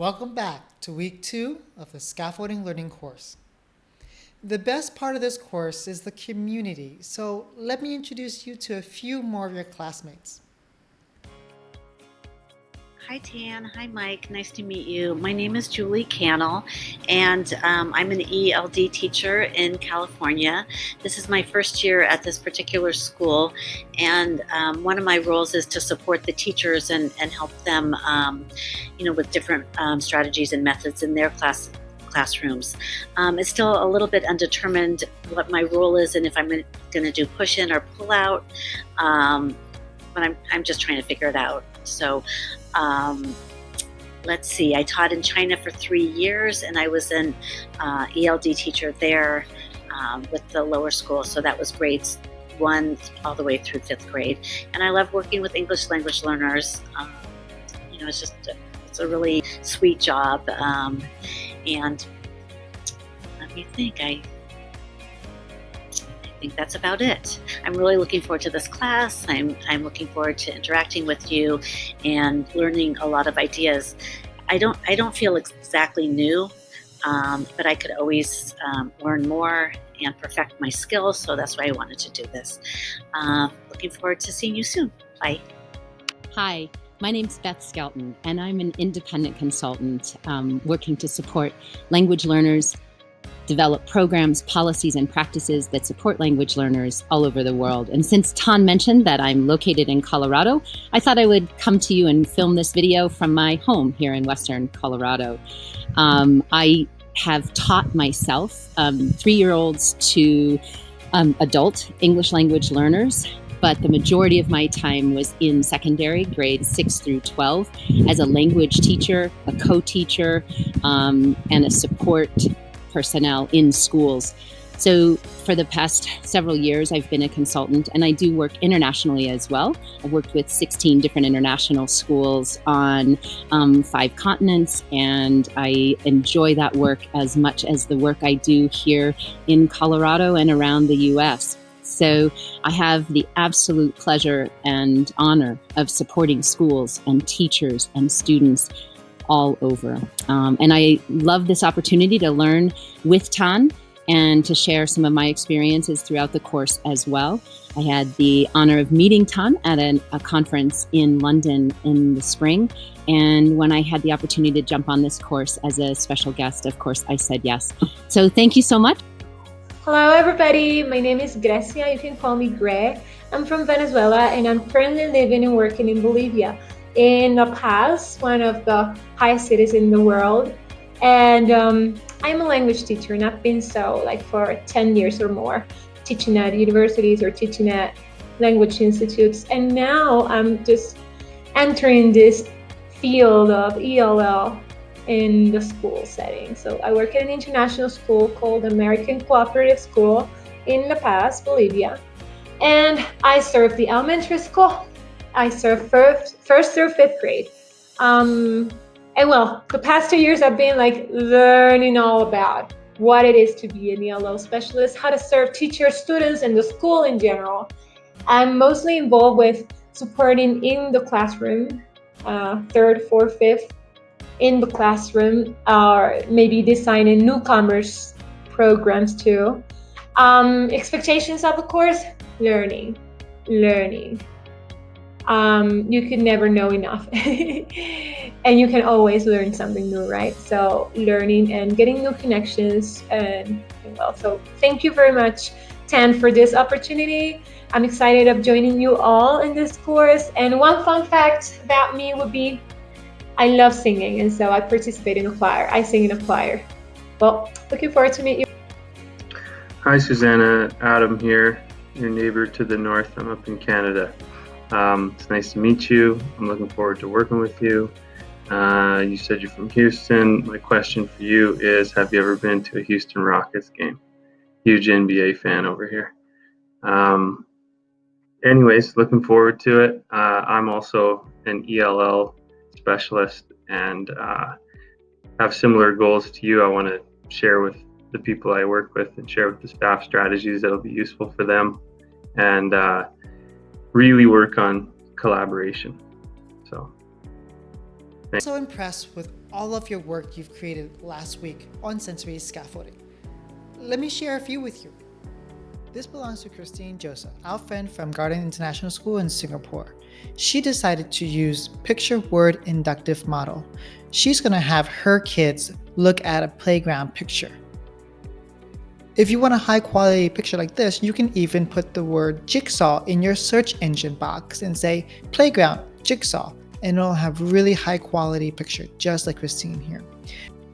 Welcome back to week 2 of the Scaffolding Learning Course. The best part of this course is the community, so let me introduce you to a few more of your classmates. Hi Tan, hi Mike, nice to meet you. My name is Julie Cannell and I'm an ELD teacher in California. This is my first year at this particular school, and one of my roles is to support the teachers and help them with different strategies and methods in their classrooms. It's still a little bit undetermined what my role is and if I'm going to do push in or pull out, but I'm just trying to figure it out. So let's see, I taught in China for 3 years, and I was an ELD teacher there with the lower school, so that was grades 1 all the way through 5th grade. And I love working with English language learners. It's a really sweet job, and let me think, I think that's about it. I'm really looking forward to this class. I'm looking forward to interacting with you and learning a lot of ideas. I don't feel exactly new, but I could always learn more and perfect my skills, so that's why I wanted to do this. Looking forward to seeing you soon. Bye. Hi, my name's Beth Skelton, and I'm an independent consultant working to support language learners, develop programs, policies, and practices that support language learners all over the world. And since Tan mentioned that I'm located in Colorado, I thought I would come to you and film this video from my home here in Western Colorado. I have taught myself 3-year-olds to adult English language learners, but the majority of my time was in secondary, grades 6 through 12, as a language teacher, a co-teacher, and a support personnel in schools. So for the past several years, I've been a consultant, and I do work internationally as well. I've worked with 16 different international schools on 5 continents, and I enjoy that work as much as the work I do here in Colorado and around the US. So I have the absolute pleasure and honor of supporting schools and teachers and students all over. And I love this opportunity to learn with Tan and to share some of my experiences throughout the course as well. I had the honor of meeting Tan at a conference in London in the spring. And when I had the opportunity to jump on this course as a special guest, of course, I said yes. So thank you so much. Hello everybody, my name is Grecia, you can call me Gre. I'm from Venezuela and I'm currently living and working in Bolivia, in La Paz, one of the highest cities in the world. And I'm a language teacher, and I've been so for 10 years or more, teaching at universities or teaching at language institutes. And now I'm just entering this field of ELL in the school setting. So I work at an international school called American Cooperative School in La Paz, Bolivia. And I serve the elementary school. I serve first through 5th grade. And well, the past 2 years I've been learning all about what it is to be an ELL specialist, how to serve teachers, students, and the school in general. I'm mostly involved with supporting in the classroom, 3rd, 4th, 5th, in the classroom, or maybe designing newcomers programs too. Expectations of the course, learning. You can never know enough and you can always learn something new, right? So learning and getting new connections and well, so thank you very much, Tan, for this opportunity. I'm excited of joining you all in this course. And one fun fact about me would be I love singing, and so I participate in a choir. I sing in a choir. Well, looking forward to meet you. Hi Susanna, Adam here, your neighbor to the north. I'm up in Canada. It's nice to meet you. I'm looking forward to working with you. You said you're from Houston. My question for you is, have you ever been to a Houston Rockets game? Huge NBA fan over here. Anyways, looking forward to it. I'm also an ELL specialist and have similar goals to you. I want to share with the people I work with and share with the staff strategies that will be useful for them, and really work on collaboration. So So impressed with all of your work you've created last week on sensory scaffolding. Let me share a few with you. This belongs to Christine Joseph, our friend from Garden International School in Singapore. She decided to use picture word inductive model. She's going to have her kids look at a playground picture. If you want a high quality picture like this, you can even put the word jigsaw in your search engine box and say playground jigsaw, and it'll have really high quality picture, just like Christine here.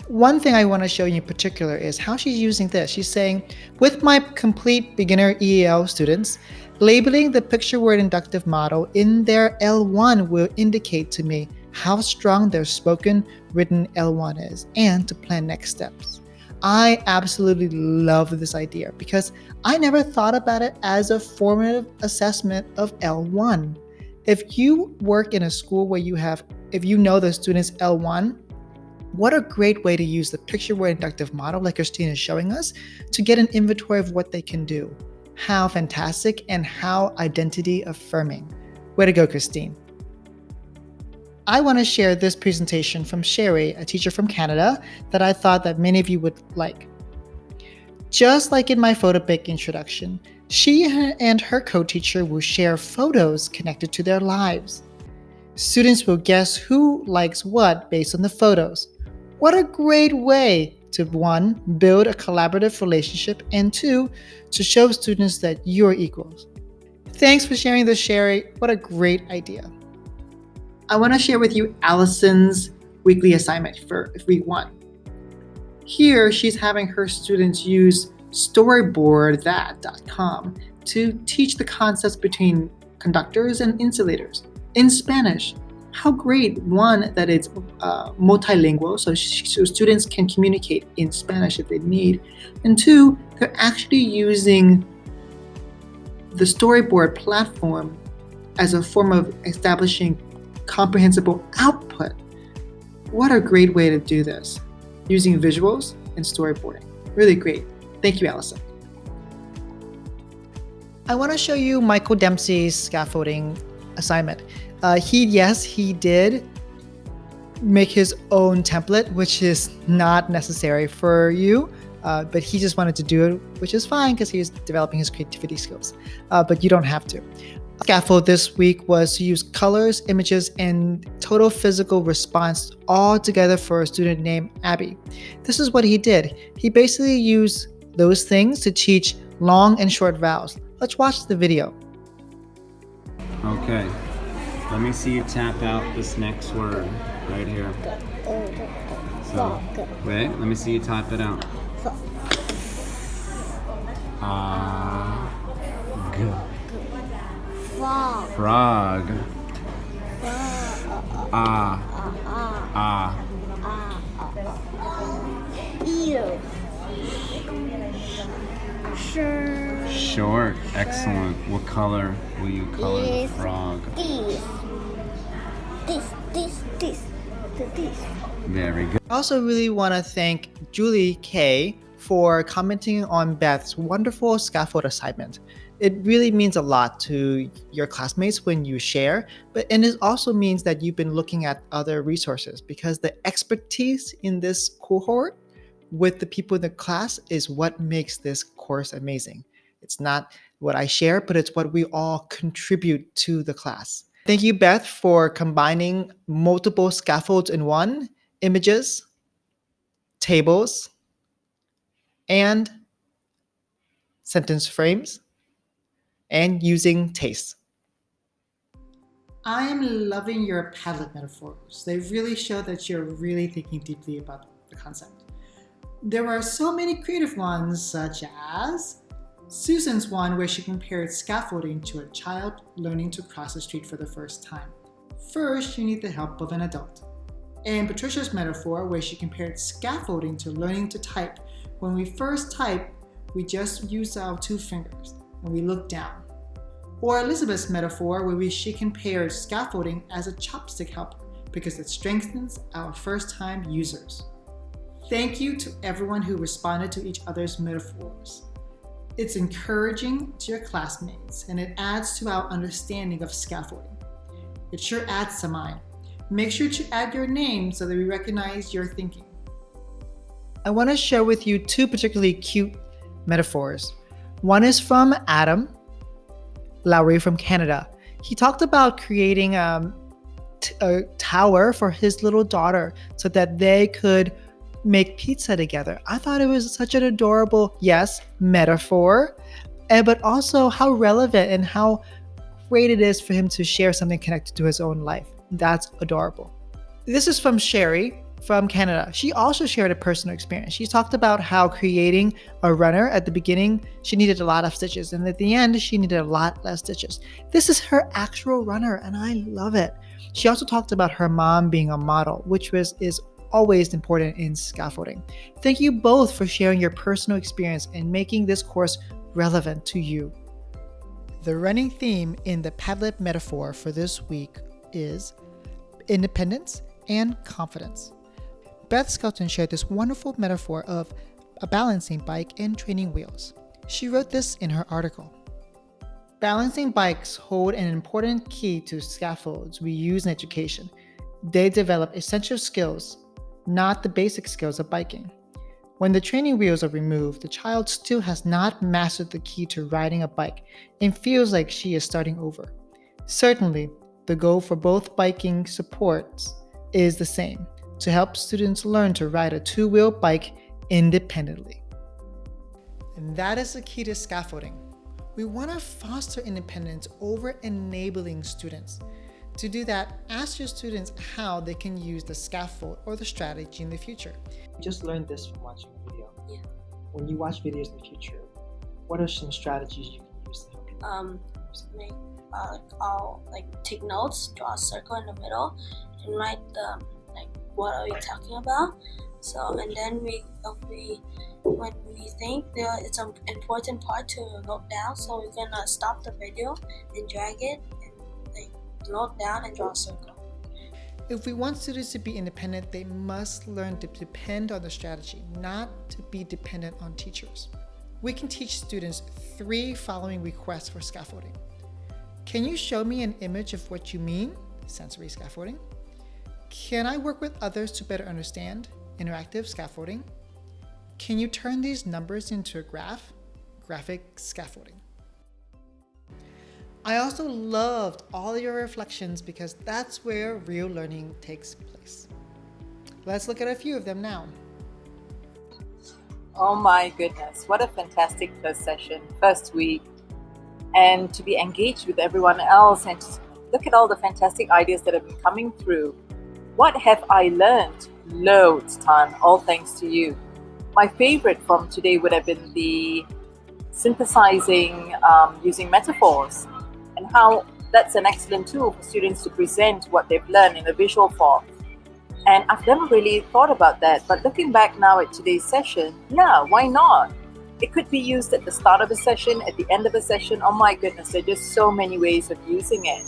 One thing I want to show you in particular is how she's using this. She's saying, with my complete beginner EAL students, labeling the picture word inductive model in their L1 will indicate to me how strong their spoken written L1 is and to plan next steps. I absolutely love this idea because I never thought about it as a formative assessment of L1. If you work in a school where if you know the student's L1, what a great way to use the picture word inductive model like Christine is showing us to get an inventory of what they can do. How fantastic and how identity affirming. Way to go, Christine. I want to share this presentation from Sherry, a teacher from Canada, that I thought that many of you would like. Just like in my PhotoBic introduction, she and her co-teacher will share photos connected to their lives. Students will guess who likes what based on the photos. What a great way to, 1, build a collaborative relationship, and 2, to show students that you're equals. Thanks for sharing this, Sherry. What a great idea. I want to share with you Allison's weekly assignment for week 1. Here, she's having her students use storyboardthat.com to teach the concepts between conductors and insulators in Spanish. How great, 1, that it's multilingual, so students can communicate in Spanish if they need, and 2, they're actually using the storyboard platform as a form of establishing comprehensible output. What a great way to do this, using visuals and storyboarding. Really great. Thank you, Allison. I want to show you Michael Dempsey's scaffolding assignment. He did make his own template, which is not necessary for you, but he just wanted to do it, which is fine because he's developing his creativity skills, but you don't have to. Scaffold this week was to use colors, images, and total physical response all together for a student named Abby. This is what he did. He basically used those things to teach long and short vowels. Let's watch the video. Okay, let me see you tap out this next word right here. So, wait, let me see you type it out. Frog. Ear. Short. Excellent. What color will you color the frog? This. Very good. I also really want to thank Julie K for commenting on Beth's wonderful scaffold assignment. It really means a lot to your classmates when you share, and it also means that you've been looking at other resources, because the expertise in this cohort with the people in the class is what makes this course amazing. It's not what I share, but it's what we all contribute to the class. Thank you, Beth, for combining multiple scaffolds in one, images, tables, and sentence frames, and using taste. I am loving your Padlet metaphors. They really show that you're really thinking deeply about the concept. There are so many creative ones, such as Susan's one, where she compared scaffolding to a child learning to cross the street for the first time. First, you need the help of an adult. And Patricia's metaphor, where she compared scaffolding to learning to type. When we first type, we just use our 2 fingers and we look down. Or Elizabeth's metaphor, where she compared scaffolding as a chopstick helper because it strengthens our first-time users. Thank you to everyone who responded to each other's metaphors. It's encouraging to your classmates, and it adds to our understanding of scaffolding. It sure adds to mine. Make sure to add your name so that we recognize your thinking. I want to share with you two particularly cute metaphors. One is from Adam Lowry from Canada. He talked about creating a tower for his little daughter so that they could make pizza together. I thought it was such an adorable, yes, metaphor, but also how relevant and how great it is for him to share something connected to his own life. That's adorable. This is from Sherry from Canada. She also shared a personal experience. She talked about how creating a runner at the beginning, she needed a lot of stitches, and at the end, she needed a lot less stitches. This is her actual runner, and I love it. She also talked about her mom being a model, which is always important in scaffolding. Thank you both for sharing your personal experience and making this course relevant to you. The running theme in the Padlet metaphor for this week is independence and confidence. Beth Skelton shared this wonderful metaphor of a balancing bike and training wheels. She wrote this in her article. Balancing bikes hold an important key to scaffolds we use in education. They develop essential skills, not the basic skills of biking. When the training wheels are removed, the child still has not mastered the key to riding a bike and feels like she is starting over. Certainly, the goal for both biking supports is the same, to help students learn to ride a two-wheel bike independently. And that is the key to scaffolding. We want to foster independence over enabling students. To do that, ask your students how they can use the scaffold or the strategy in the future. You just learned this from watching a video. Yeah. When you watch videos in the future, what are some strategies you can use to help you? I'll take notes, draw a circle in the middle, and write what are we talking about. So, and then when we think it's an important part to note down, so we're gonna stop the video and drag it and note down and draw a circle. If we want students to be independent, they must learn to depend on the strategy, not to be dependent on teachers. We can teach students 3 following requests for scaffolding. Can you show me an image of what you mean? Sensory scaffolding. Can I work with others to better understand? Interactive scaffolding. Can you turn these numbers into a graph? Graphic scaffolding. I also loved all your reflections because that's where real learning takes place. Let's look at a few of them now. Oh my goodness, what a fantastic first session, first week. And to be engaged with everyone else and to look at all the fantastic ideas that have been coming through. What have I learned? Loads, ton, all thanks to you. My favorite from today would have been the synthesizing using metaphors, and how that's an excellent tool for students to present what they've learned in a visual form. And I've never really thought about that, but looking back now at today's session, yeah, why not? It could be used at the start of a session, at the end of a session. Oh my goodness, there are just so many ways of using it.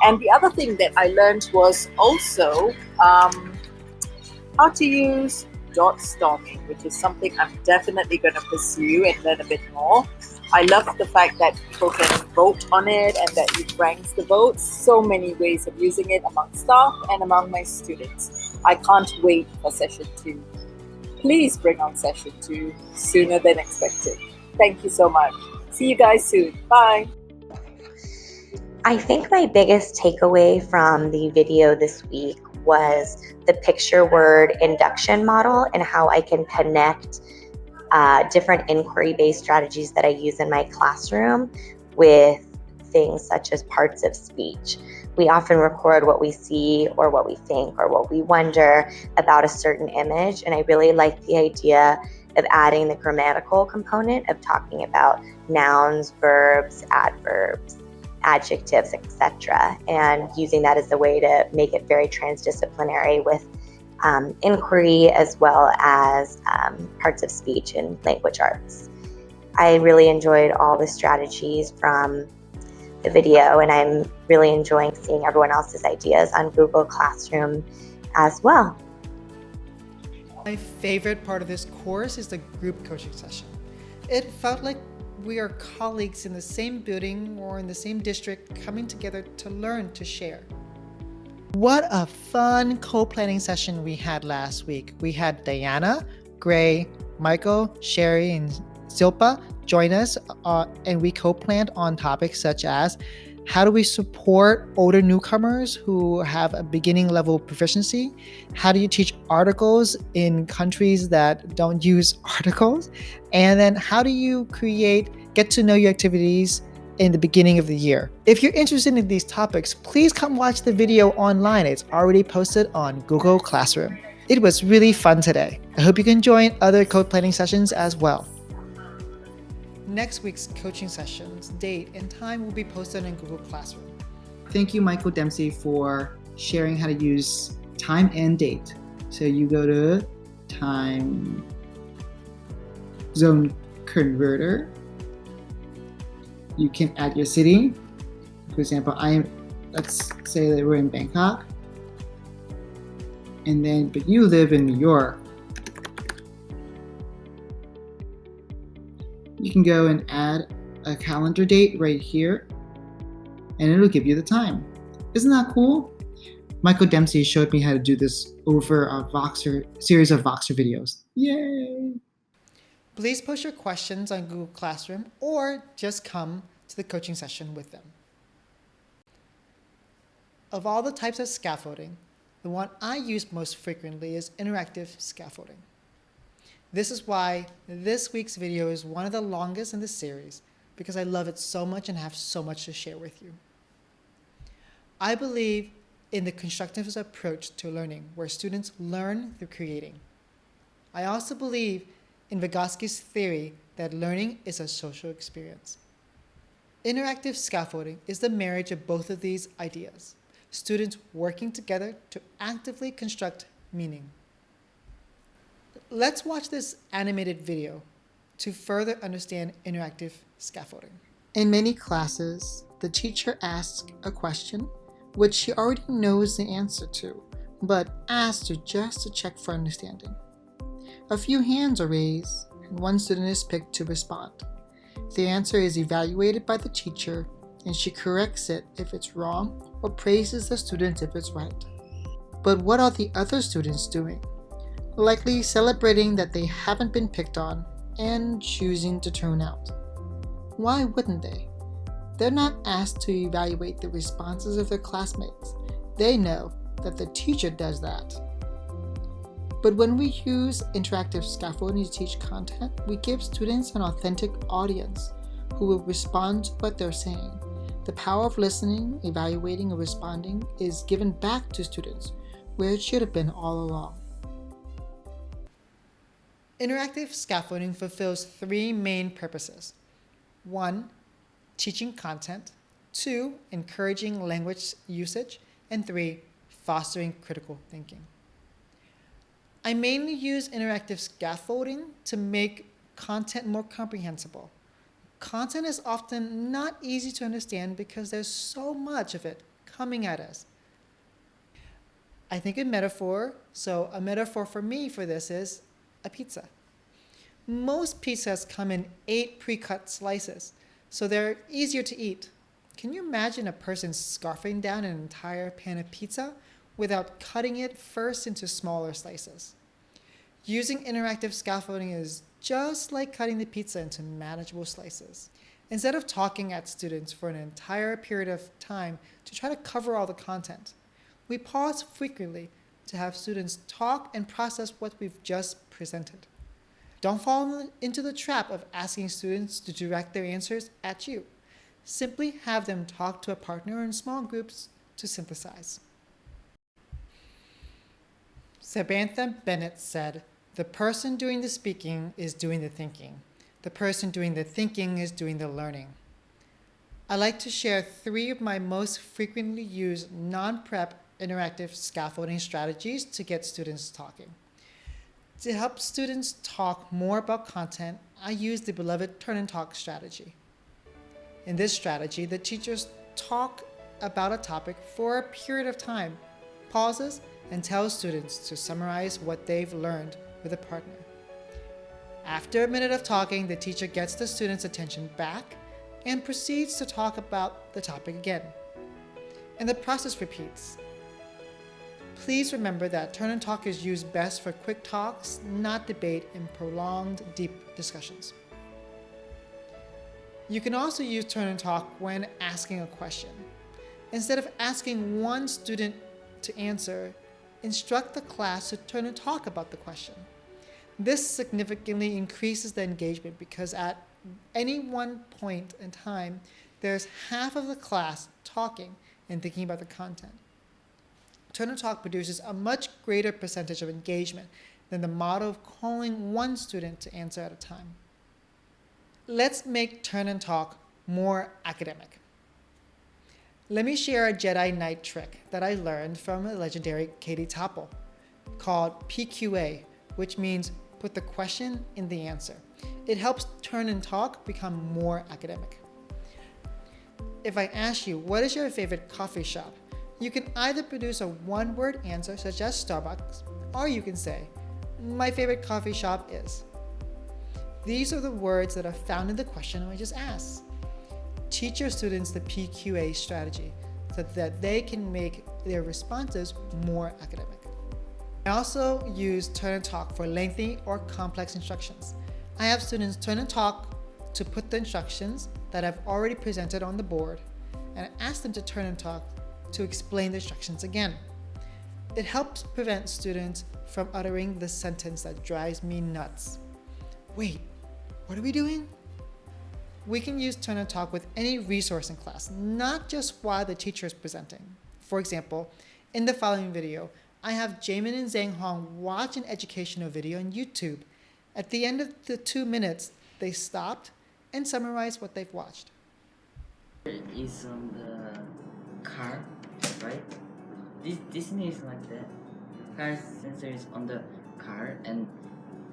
And the other thing that I learned was also how to use dot storming, which is something I'm definitely going to pursue and learn a bit more. I love the fact that people can vote on it and that it ranks the votes. So many ways of using it among staff and among my students. I can't wait for session 2. Please bring on session 2 sooner than expected. Thank you so much. See you guys soon. Bye. I think my biggest takeaway from the video this week was the picture word induction model and how I can connect different inquiry-based strategies that I use in my classroom with things such as parts of speech. We often record what we see or what we think or what we wonder about a certain image, and I really like the idea of adding the grammatical component of talking about nouns, verbs, adverbs, adjectives, etc., and using that as a way to make it very transdisciplinary with inquiry as well as parts of speech and language arts. I really enjoyed all the strategies from the video, and I'm really enjoying seeing everyone else's ideas on Google Classroom as well. My favorite part of this course is the group coaching session. It felt like we are colleagues in the same building or in the same district coming together to learn to share. What a fun co-planning session we had last week. We had Diana, Gray, Michael, Sherry, and Silpa join us, and we co-planned on topics such as how do we support older newcomers who have a beginning level proficiency? How do you teach articles in countries that don't use articles? And then how do you create get to know you activities in the beginning of the year? If you're interested in these topics, please come watch the video online. It's already posted on Google Classroom. It was really fun today. I hope you can join other code planning sessions as well. Next week's coaching sessions, date, and time will be posted in Google Classroom. Thank you, Michael Dempsey, for sharing how to use time and date. So you go to time zone converter. You can add your city. For example, let's say that we're in Bangkok. And then, but you live in New York. You can go and add a calendar date right here, and it'll give you the time. Isn't that cool? Michael Dempsey showed me how to do this over a series of Voxer videos. Yay! Please post your questions on Google Classroom or just come to the coaching session with them. Of all the types of scaffolding, the one I use most frequently is interactive scaffolding. This is why this week's video is one of the longest in the series, because I love it so much and have so much to share with you. I believe in the constructivist approach to learning, where students learn through creating. I also believe in Vygotsky's theory that learning is a social experience. Interactive scaffolding is the marriage of both of these ideas, students working together to actively construct meaning. Let's watch this animated video to further understand interactive scaffolding. In many classes, the teacher asks a question which she already knows the answer to, but asks just to check for understanding. A few hands are raised, and one student is picked to respond. The answer is evaluated by the teacher, and she corrects it if it's wrong or praises the student if it's right. But what are the other students doing? Likely celebrating that they haven't been picked on and choosing to tune out. Why wouldn't they? They're not asked to evaluate the responses of their classmates. They know that the teacher does that. But when we use interactive scaffolding to teach content, we give students an authentic audience who will respond to what they're saying. The power of listening, evaluating, and responding is given back to students where it should have been all along. Interactive scaffolding fulfills three main purposes. 1, teaching content. 2, encouraging language usage. And 3, fostering critical thinking. I mainly use interactive scaffolding to make content more comprehensible. Content is often not easy to understand because there's so much of it coming at us. I think in metaphor, so a metaphor for me for this is a pizza. Most pizzas come in 8 pre-cut slices, so they're easier to eat. Can you imagine a person scarfing down an entire pan of pizza without cutting it first into smaller slices? Using interactive scaffolding is just like cutting the pizza into manageable slices. Instead of talking at students for an entire period of time to try to cover all the content, we pause frequently to have students talk and process what we've just presented. Don't fall into the trap of asking students to direct their answers at you. Simply have them talk to a partner in small groups to synthesize. Samantha Bennett said, "The person doing the speaking is doing the thinking. The person doing the thinking is doing the learning." I like to share 3 of my most frequently used non-prep interactive scaffolding strategies to get students talking. To help students talk more about content, I use the beloved turn and talk strategy. In this strategy, the teachers talk about a topic for a period of time, pauses, and tells students to summarize what they've learned with a partner. After a minute of talking, the teacher gets the students' attention back and proceeds to talk about the topic again. And the process repeats. Please remember that turn and talk is used best for quick talks, not debate and prolonged, deep discussions. You can also use turn and talk when asking a question. Instead of asking one student to answer, instruct the class to turn and talk about the question. This significantly increases the engagement because at any one point in time, there's half of the class talking and thinking about the content. Turn and talk produces a much greater percentage of engagement than the model of calling one student to answer at a time. Let's make turn and talk more academic. Let me share a Jedi Knight trick that I learned from the legendary Katie Topol called PQA, which means put the question in the answer. It helps turn and talk become more academic. If I ask you, what is your favorite coffee shop? You can either produce a one-word answer such as Starbucks, or you can say, my favorite coffee shop is. These are the words that are found in the question I just asked. Teach your students the PQA strategy so that they can make their responses more academic. I also use turn and talk for lengthy or complex instructions. I have students turn and talk to put the instructions that I've already presented on the board, and I ask them to turn and talk to explain the instructions again. It helps prevent students from uttering the sentence that drives me nuts. Wait, what are we doing? We can use turn and talk with any resource in class, not just while the teacher is presenting. For example, in the following video, I have Jamin and Zhang Hong watch an educational video on YouTube. At the end of the 2 minutes, they stopped and summarized what they've watched. Is on the car, right? This thing is like that. Car sensor is on the car, and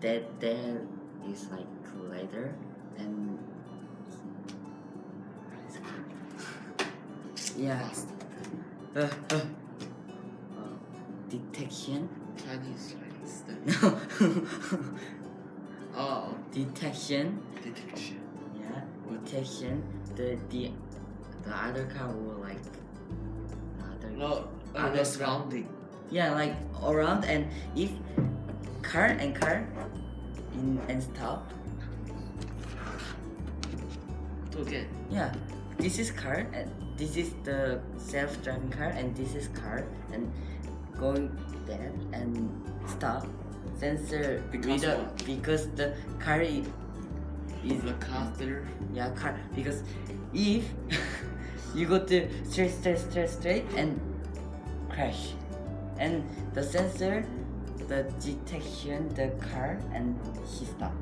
that there is like leather and yeah. Detection. Chinese. No. Oh. Detection. Detection. Yeah. Detection. The other car will like. No. Other surrounding. Yeah, like around, and if car in and stop. Okay. Yeah, this is car and this is the self-driving car, and this is car and going there and stop. Sensor Because what? because the car is The car there. yeah, car, because if you go to straight and crash, and the sensor the detection the car and he stop.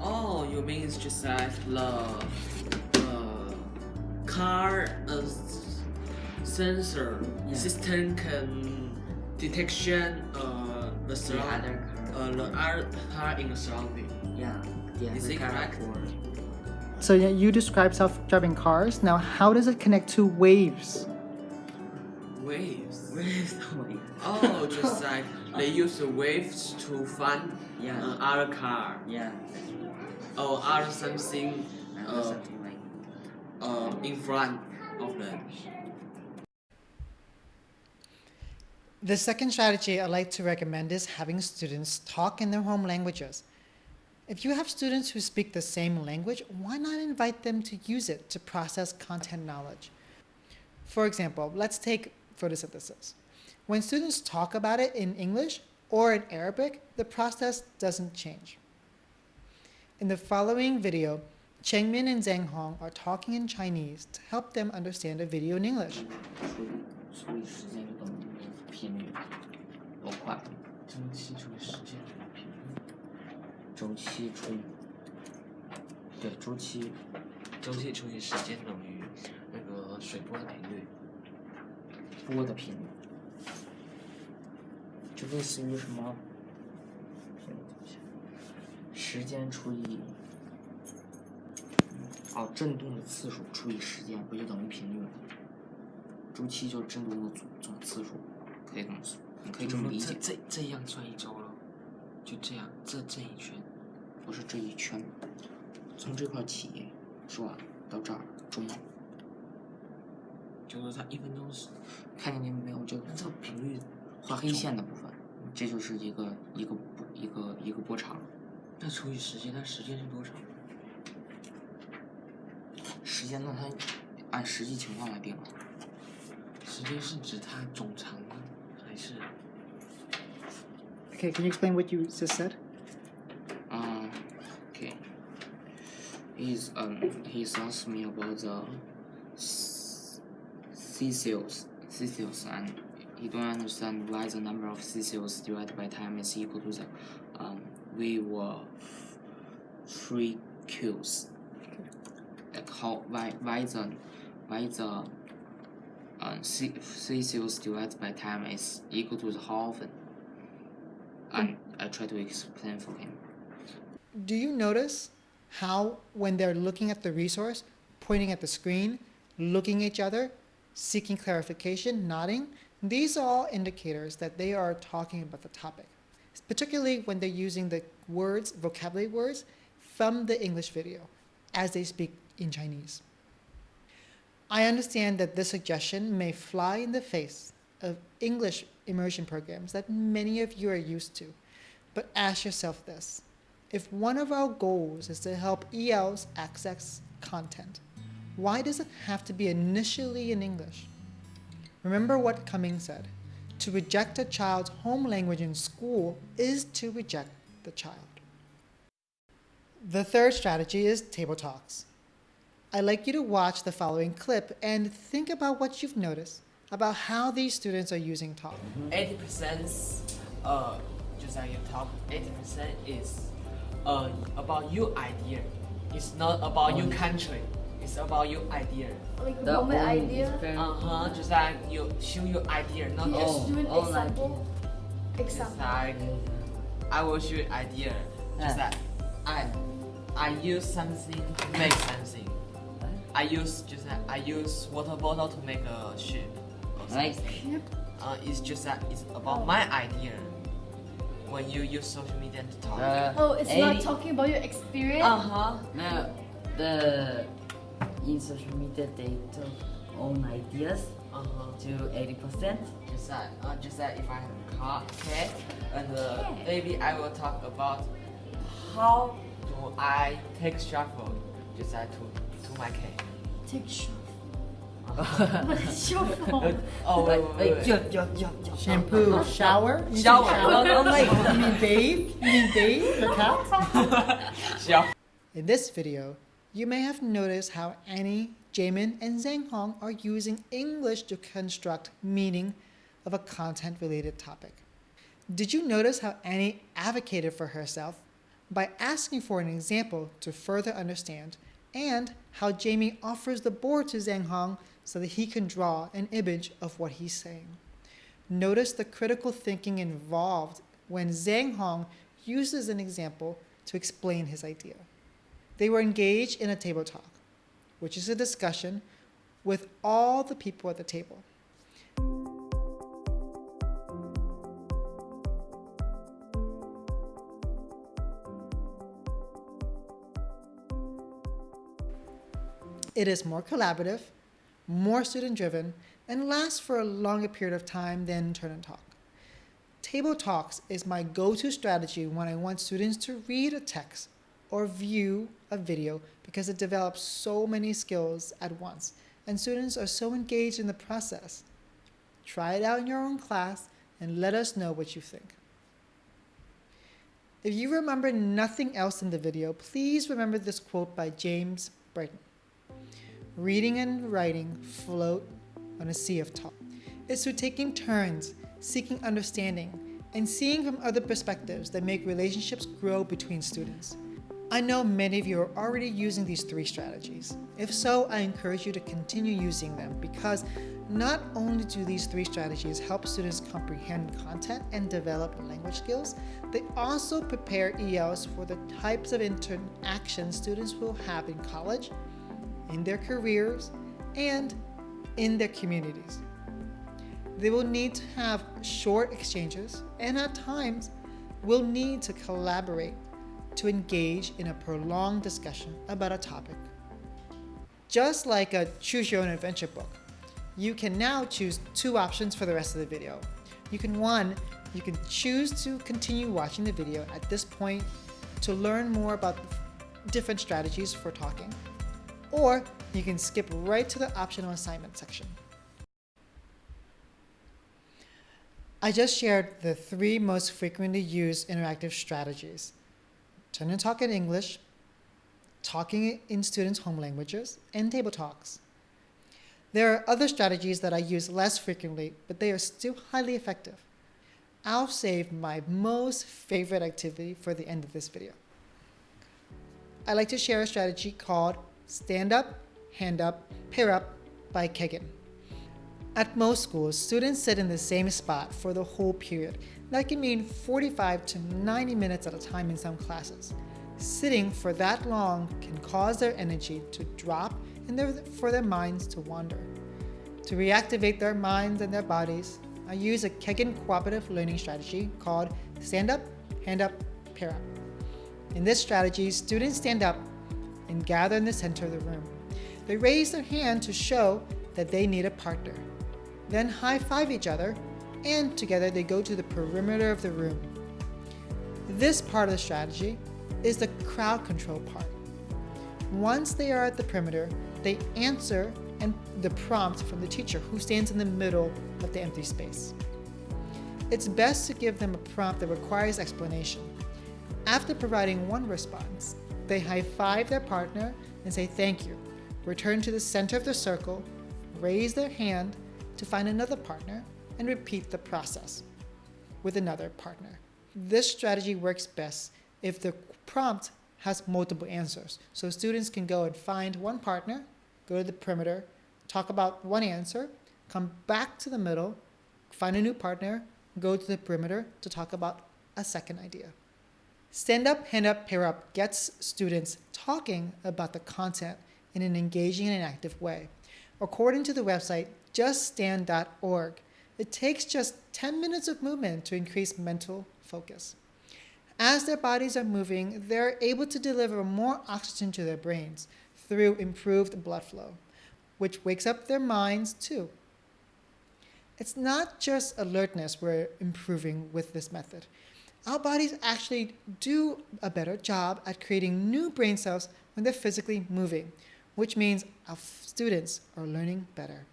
Oh, you mean it's just like the car sensor Yeah. system can detection the surround other car. the other car in the surrounding. Yeah, the Is other it car correct? or So yeah, you describe self-driving cars. Now, how does it connect to waves? Waves. waves. Oh, just like they use the waves to find Yeah. other car Yeah, or other something something like in front of them. The second strategy I'd like to recommend is having students talk in their home languages. If you have students who speak the same language, why not invite them to use it to process content knowledge? For example, let's take photosynthesis. When students talk about it in English or in Arabic, the process doesn't change. In the following video, Chengmin and Zhang Hong are talking in Chinese to help them understand a video in English. 处理时间就等于频率多快，周期除以时间等于频率。周期除以对周期周期除以时间等于那个水波的频率。波的频率，就类似于什么时间除以振动的次数除以时间，不就等于频率吗？周期就是振动的总次数，可以这么说，你可以这么理解。这样算一周了，就这样，这一圈，不是这一圈，从这块起是吧？到这儿中，就是它1分钟是，看见没有？这个那这个频率画黑线的部分，这就是一个波长。那除以时间，它时间是多少？时间呢，它按实际情况来定了。时间是指它总长呢，还是 Okay, can you explain what you just said? Okay. He's asked me about the CCOs, and he don't understand why the number of CCOs divided by time is equal to the we were free queues. Like why the CCOs divided by time is equal to the how often? And I try to explain for him. Do you notice how when they're looking at the resource, pointing at the screen, looking at each other, seeking clarification, nodding, these are all indicators that they are talking about the topic, particularly when they're using the words, vocabulary words, from the English video as they speak in Chinese. I understand that this suggestion may fly in the face of English immersion programs that many of you are used to, but ask yourself this. If one of our goals is to help ELs access content, why does it have to be initially in English? Remember what Cummings said, to reject a child's home language in school is to reject the child. The third strategy is table talks. I'd like you to watch the following clip and think about what you've noticed about how these students are using talk. 80%just like you talk, 80% is about your idea. It's not about your country. It's about your idea. Like about my idea? Just like you show your idea, not just do an example. Just like I will show your idea. Just like I use something to make something. I use water bottle to make a ship. Right. It's just that it's about my idea. When you use social media to talk. It's not talking about your experience? No, in social media they talk own ideas to 80%. Just that if I have a cat and maybe I will talk about how do I take shuffle just that to my cat. Take shuffle. What is shuffle? Wait. Shampoo, shower? You Shower. You mean bathe? You mean bathe the cat? In this video, you may have noticed how Annie, Jamin, and Zhanghong are using English to construct meaning of a content-related topic. Did you notice how Annie advocated for herself by asking for an example to further understand, and how Jamie offers the board to Zhanghong so that he can draw an image of what he's saying? Notice the critical thinking involved when Zhanghong uses an example to explain his idea. They were engaged in a table talk, which is a discussion with all the people at the table. It is more collaborative, more student-driven, and lasts for a longer period of time than turn and talk. Table talks is my go-to strategy when I want students to read a text or view a video because it develops so many skills at once, and students are so engaged in the process. Try it out in your own class and let us know what you think. If you remember nothing else in the video, please remember this quote by James Brighton. Reading and writing float on a sea of talk. It's through taking turns, seeking understanding, and seeing from other perspectives that make relationships grow between students. I know many of you are already using these 3 strategies. If so, I encourage you to continue using them because not only do these 3 strategies help students comprehend content and develop language skills, they also prepare ELs for the types of interactions students will have in college, in their careers, and in their communities. They will need to have short exchanges and at times will need to collaborate to engage in a prolonged discussion about a topic. Just like a choose your own adventure book, you can now choose 2 options for the rest of the video. You can choose to continue watching the video at this point to learn more about different strategies for talking, or you can skip right to the optional assignment section. I just shared the 3 most frequently used interactive strategies: turn and talk in English, talking in students' home languages, and table talks. There are other strategies that I use less frequently, but they are still highly effective. I'll save my most favorite activity for the end of this video. I like to share a strategy called Stand Up, Hand Up, Pair Up by Kegan. At most schools, students sit in the same spot for the whole period. That can mean 45 to 90 minutes at a time in some classes. Sitting for that long can cause their energy to drop and for their minds to wander. To reactivate their minds and their bodies, I use a Kegan cooperative learning strategy called Stand Up, Hand Up, Pair Up. In this strategy, students stand up and gather in the center of the room. They raise their hand to show that they need a partner. Then high-five each other, and together they go to the perimeter of the room. This part of the strategy is the crowd control part. Once they are at the perimeter, they answer the prompt from the teacher, who stands in the middle of the empty space. It's best to give them a prompt that requires explanation. After providing one response, they high-five their partner and say thank you, return to the center of the circle, raise their hand to find another partner, and repeat the process with another partner. This strategy works best if the prompt has multiple answers, so students can go and find one partner, go to the perimeter, talk about one answer, come back to the middle, find a new partner, go to the perimeter to talk about a second idea. Stand Up, Hand Up, Pair Up gets students talking about the content in an engaging and active way. According to the website juststand.org, it takes just 10 minutes of movement to increase mental focus. As their bodies are moving, they're able to deliver more oxygen to their brains through improved blood flow, which wakes up their minds too. It's not just alertness we're improving with this method. Our bodies actually do a better job at creating new brain cells when they're physically moving, which means our students are learning better.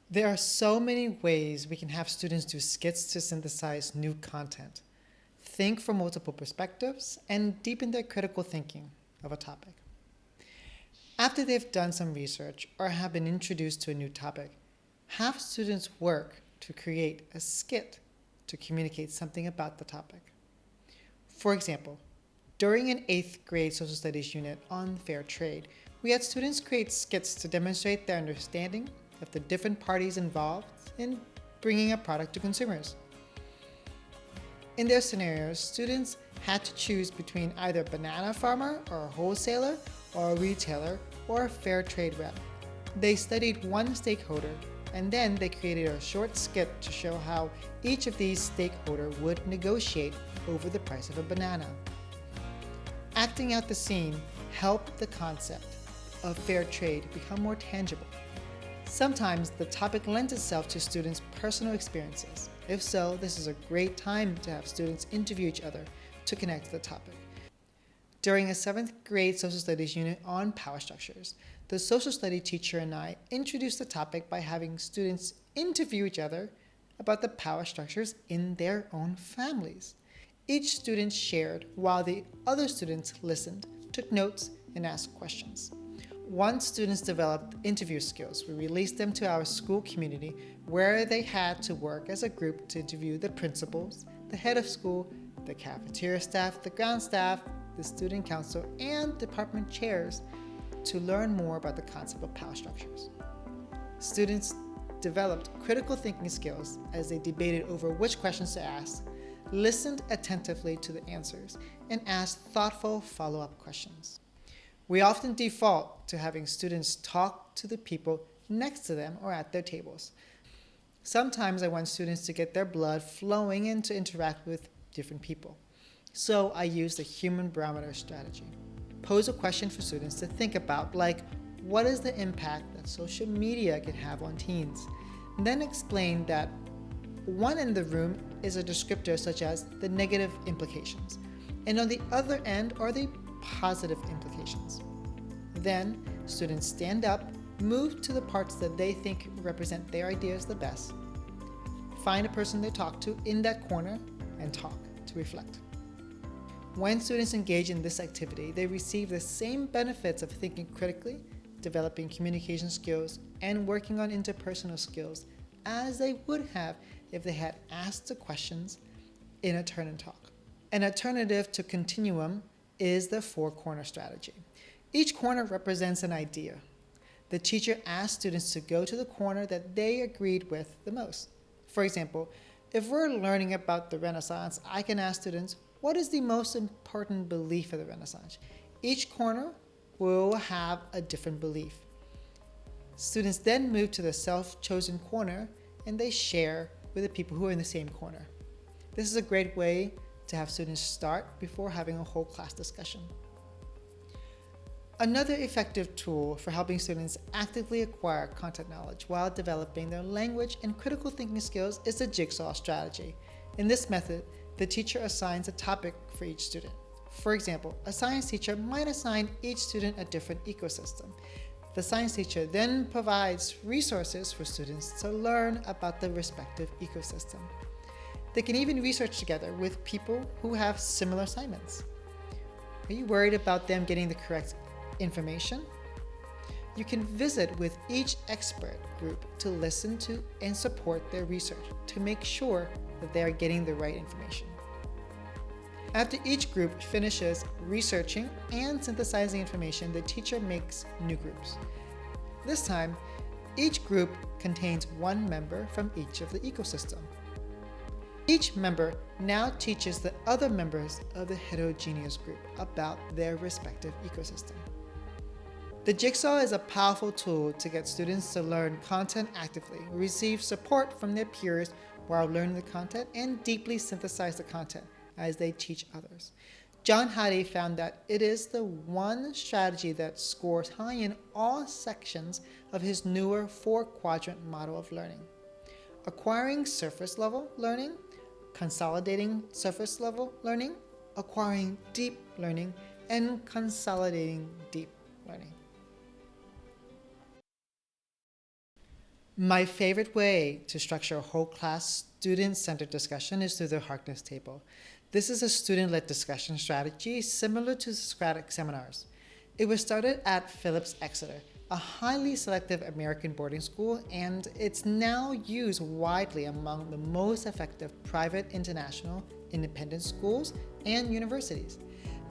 There are so many ways we can have students do skits to synthesize new content, think from multiple perspectives, and deepen their critical thinking of a topic. After they've done some research or have been introduced to a new topic, have students work to create a skit to communicate something about the topic. For example, during an 8th grade social studies unit on fair trade, we had students create skits to demonstrate their understanding of the different parties involved in bringing a product to consumers. In their scenarios, students had to choose between either a banana farmer or a wholesaler or a retailer or a fair trade rep. They studied one stakeholder, and then they created a short skit to show how each of these stakeholders would negotiate over the price of a banana. Acting out the scene helped the concept of fair trade become more tangible. Sometimes the topic lends itself to students' personal experiences. If so, this is a great time to have students interview each other to connect to the topic. During a 7th grade social studies unit on power structures, the social study teacher and I introduced the topic by having students interview each other about the power structures in their own families. Each student shared while the other students listened, took notes, and asked questions. Once students developed interview skills, we released them to our school community where they had to work as a group to interview the principals, the head of school, the cafeteria staff, the ground staff, the student council, and department chairs to learn more about the concept of power structures. Students developed critical thinking skills as they debated over which questions to ask, listened attentively to the answers, and asked thoughtful follow-up questions. We often default to having students talk to the people next to them or at their tables. Sometimes I want students to get their blood flowing and to interact with different people. So I use the human barometer strategy. Pose a question for students to think about, like, what is the impact that social media can have on teens? Then explain that one in the room is a descriptor such as the negative implications, and on the other end are the positive implications. Then students stand up, move to the parts that they think represent their ideas the best, find a person they talk to in that corner, and talk to reflect. When students engage in this activity, they receive the same benefits of thinking critically, developing communication skills, and working on interpersonal skills as they would have if they had asked the questions in a turn and talk. An alternative to continuum is the four-corner strategy. Each corner represents an idea. The teacher asks students to go to the corner that they agreed with the most. For example, if we're learning about the Renaissance, I can ask students, what is the most important belief of the Renaissance? Each corner will have a different belief. Students then move to the self-chosen corner and they share with the people who are in the same corner. This is a great way to have students start before having a whole class discussion. Another effective tool for helping students actively acquire content knowledge while developing their language and critical thinking skills is the jigsaw strategy. In this method, the teacher assigns a topic for each student. For example, a science teacher might assign each student a different ecosystem. The science teacher then provides resources for students to learn about the respective ecosystem. They can even research together with people who have similar assignments. Are you worried about them getting the correct information? You can visit with each expert group to listen to and support their research to make sure that they are getting the right information. After each group finishes researching and synthesizing information, the teacher makes new groups. This time, each group contains one member from each of the ecosystem. Each member now teaches the other members of the heterogeneous group about their respective ecosystem. The jigsaw is a powerful tool to get students to learn content actively, receive support from their peers while learning the content, and deeply synthesize the content as they teach others. John Hattie found that it is the one strategy that scores high in all sections of his newer four-quadrant model of learning: acquiring surface-level learning, consolidating surface-level learning, acquiring deep learning, and consolidating deep learning. My favorite way to structure a whole class student-centered discussion is through the Harkness table. This is a student-led discussion strategy similar to Socratic seminars. It was started at Phillips Exeter, a highly selective American boarding school, and it's now used widely among the most effective private, international, independent schools and universities.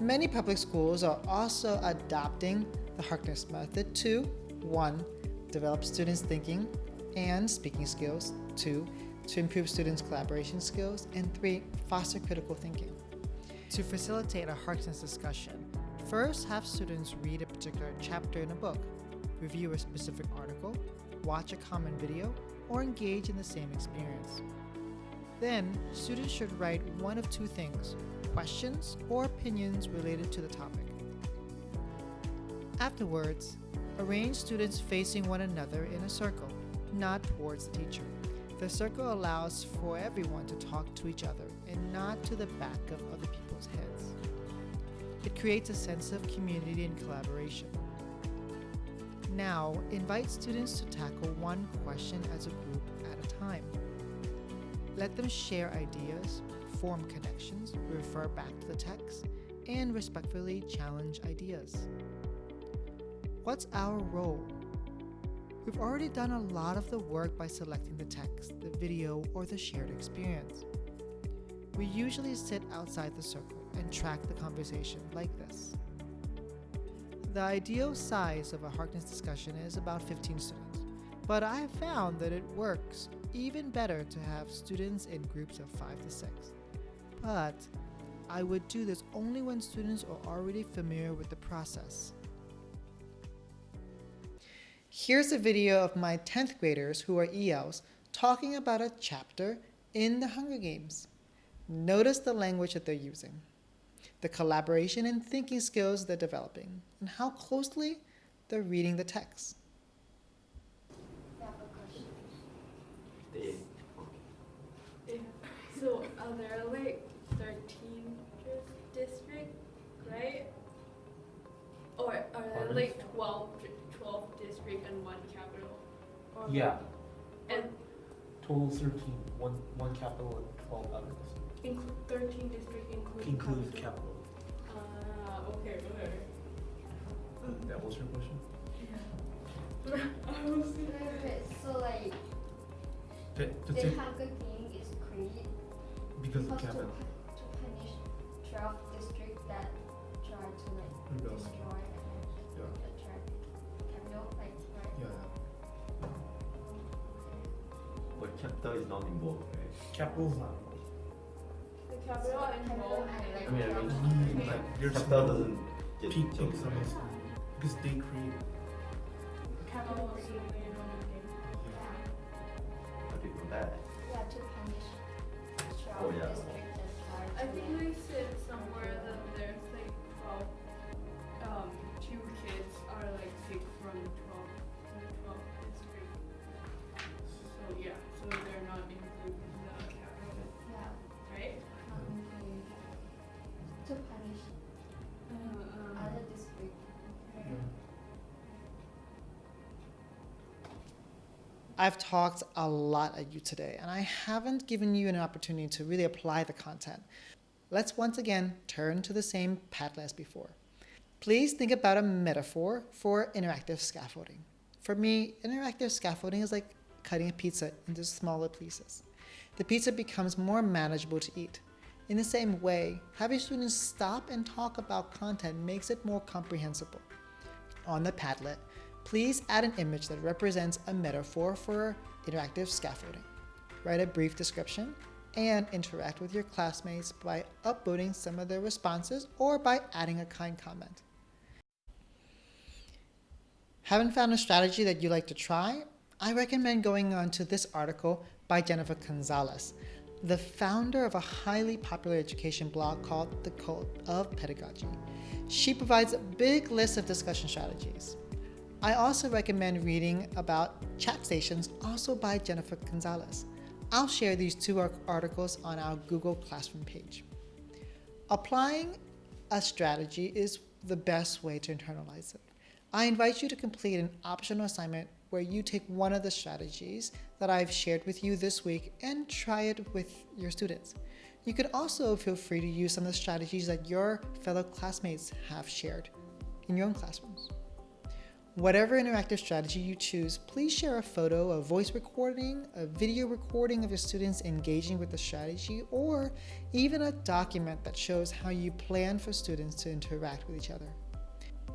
Many public schools are also adopting the Harkness method to 1. Develop students' thinking and speaking skills, 2. To improve students' collaboration skills, and 3. Foster critical thinking. To facilitate a Harkness discussion, first have students read a particular chapter in a book, review a specific article, watch a common video, or engage in the same experience. Then, students should write one of two things: questions or opinions related to the topic. Afterwards, arrange students facing one another in a circle, not towards the teacher. The circle allows for everyone to talk to each other and not to the back of other people's heads. It creates a sense of community and collaboration. Now, invite students to tackle one question as a group at a time. Let them share ideas, form connections, refer back to the text, and respectfully challenge ideas. What's our role? We've already done a lot of the work by selecting the text, the video, or the shared experience. We usually sit outside the circle and track the conversation like this. The ideal size of a Harkness discussion is about 15 students, but I have found that it works even better to have students in groups of 5 to 6. But I would do this only when students are already familiar with the process. Here's a video of my 10th graders who are ELs talking about a chapter in the Hunger Games. Notice the language that they're using, the collaboration and thinking skills they're developing, and how closely they're reading the text. Yeah. So there are like 13 districts, right? Or are there like 12 districts and one capital? Or Yeah. And Total 13. One capital and 12 others. 13 districts Include capital. Okay. That was your question? Wait, so like To the take, Hunger King is created because of to capital. punish 12 districts that try to like Rebel. destroy and Yeah. attack capital, like right? Yeah. But capital is not involved, right? Capital's not involved. The capital involved and like I mean, Like, there's capital doesn't get peak chosen, things on this because they create. capital is How do you know that? yeah, to punish 12 Oh, yeah. districts that try to I think like, we said somewhere that there's like 12, 2 kids are like picked from 12 districts. So yeah, so they're not included in the capital, yeah, right? to punish other districts. I've talked a lot at you today, and I haven't given you an opportunity to really apply the content. Let's once again turn to the same Padlet as before. Please think about a metaphor for interactive scaffolding. For me, interactive scaffolding is like cutting a pizza into smaller pieces. The pizza becomes more manageable to eat. In the same way, having students stop and talk about content makes it more comprehensible. On the Padlet, please add an image that represents a metaphor for interactive scaffolding. Write a brief description and interact with your classmates by upvoting some of their responses or by adding a kind comment. Haven't found a strategy that you'd like to try? I recommend going on to this article by Jennifer Gonzalez, the founder of a highly popular education blog called The Cult of Pedagogy. She provides a big list of discussion strategies. I also recommend reading about chat stations, also by Jennifer Gonzalez. I'll share these two articles on our Google Classroom page. Applying a strategy is the best way to internalize it. I invite you to complete an optional assignment where you take one of the strategies that I've shared with you this week and try it with your students. You could also feel free to use some of the strategies that your fellow classmates have shared in your own classrooms. Whatever interactive strategy you choose, please share a photo, a voice recording, a video recording of your students engaging with the strategy, or even a document that shows how you plan for students to interact with each other.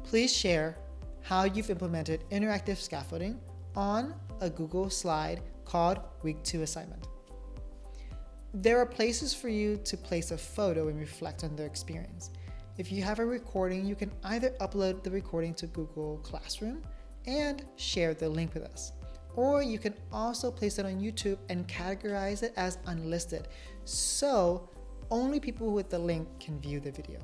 Please share how you've implemented interactive scaffolding on a Google slide called Week 2 Assignment. There are places for you to place a photo and reflect on their experience. If you have a recording, you can either upload the recording to Google Classroom and share the link with us, or you can also place it on YouTube and categorize it as unlisted, so only people with the link can view the video.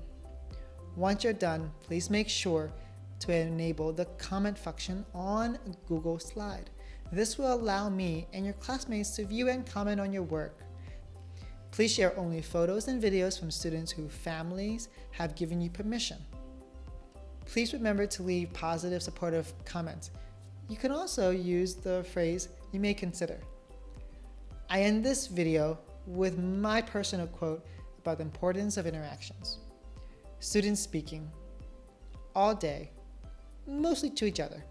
Once you're done, please make sure to enable the comment function on Google Slide. This will allow me and your classmates to view and comment on your work. Please share only photos and videos from students whose families have given you permission. Please remember to leave positive, supportive comments. You can also use the phrase, "you may consider." I end this video with my personal quote about the importance of interactions. Students speaking all day, mostly to each other.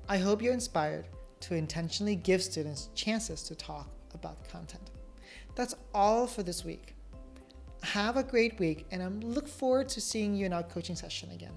I hope you're inspired to intentionally give students chances to talk about content. That's all for this week. Have a great week, and I look forward to seeing you in our coaching session again.